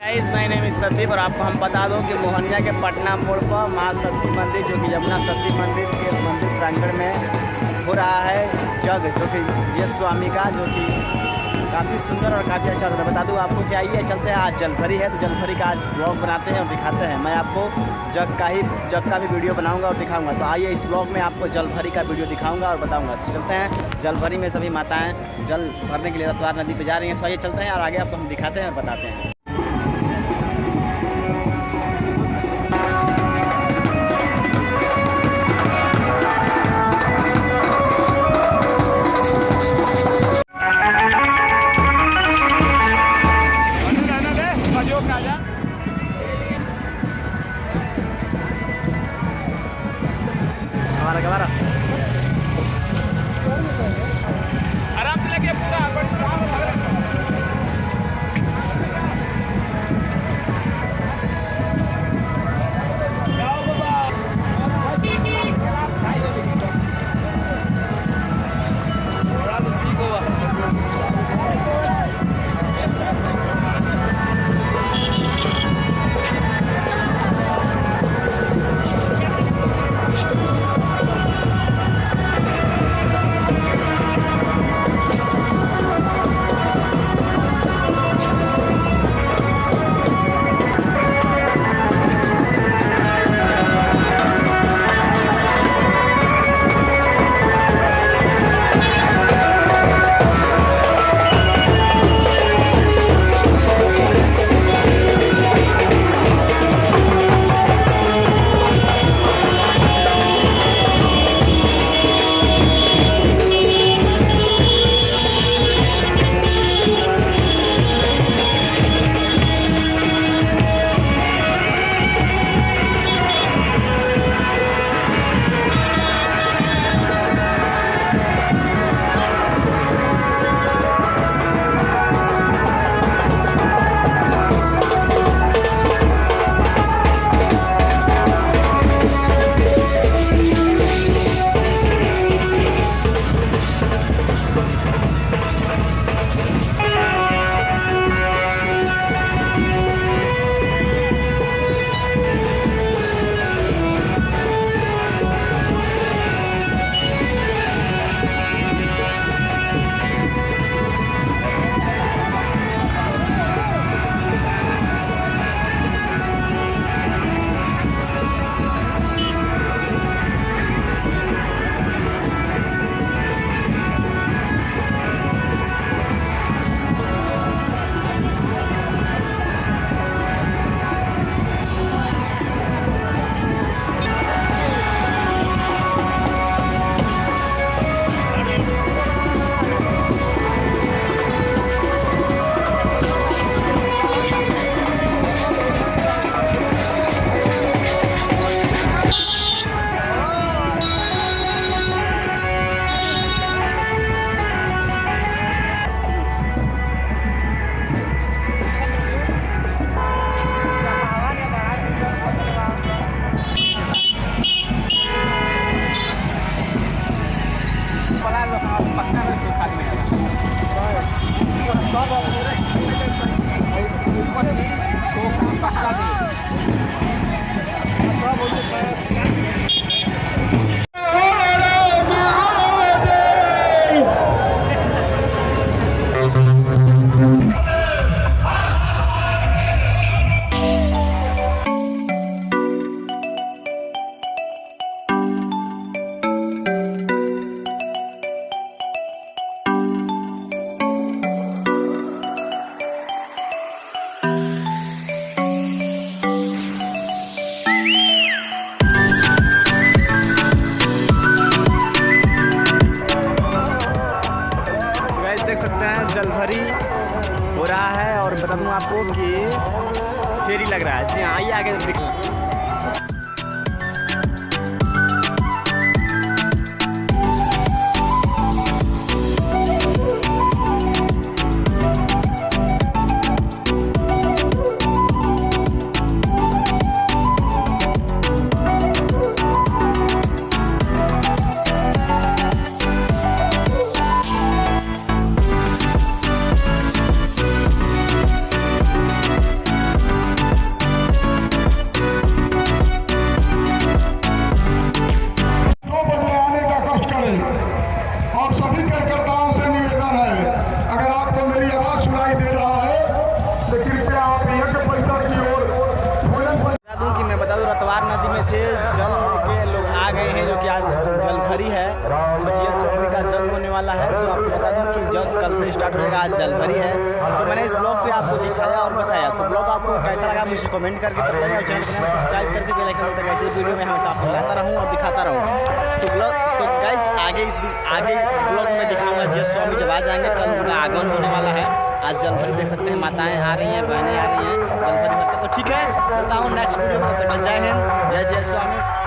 Guys my name is Sandeep और आपको हम बता दो कि मोहनिया के पटना मोड़ पर माँ सती मंदिर जो कि यमुना सती मंदिर के मंदिर प्रांगण में हो रहा है जग जो कि जीएस स्वामी का जो कि काफ़ी सुंदर और काफ़ी अच्छा होता है। बता दूं आपको कि आइए चलते हैं, आज जलभरी है तो जलभरी का आज ब्लॉग बनाते हैं और दिखाते हैं। मैं आपको जग का भी वीडियो बनाऊंगा और दिखाऊंगा। तो आइए इस ब्लॉग में आपको जलभरी का वीडियो दिखाऊंगा और बताऊंगा। चलते हैं, जलभरी में सभी माताएँ जल भरने के लिए रतवार नदी पर जा रही हैं। तो आइए चलते हैं और आगे आपको हम दिखाते हैं और बताते हैं। हमारा आराम से लगे पूरा जलभरी हो रहा है और बता दूँ आपको कि फेरी लग रहा है। जी हाँ, आइए आगे देखिए। से जल के लोग आ गए हैं, जो कि आज जल भरी है। सो जी एस स्वामी का जग होने वाला है। सो आपको बता दूं कि जग कल से स्टार्ट होएगा, आज जल भरी है। सो मैंने इस ब्लॉग पे आपको दिखाया और बताया। सो ब्लॉग आपको कैसा लगा मुझे कमेंट करके बताइए और चैनल को सब्सक्राइब करके बेल आइकन तक ऐसे वीडियो में हमेशा आपको लाता रहूँ और दिखाता रहूँ। सो गाइस आगे ब्लॉग में दिखाऊंगा जी एस स्वामी जब आ जाएंगे, कल उनका आगमन होने वाला है। आज जल भरी देख सकते हैं, माताएं आ रही हैं, बहनें आ रही हैं जल भरी भरकर। तो ठीक है, मिलता हूँ नेक्स्ट वीडियो में। जय हिंद, जय स्वामी।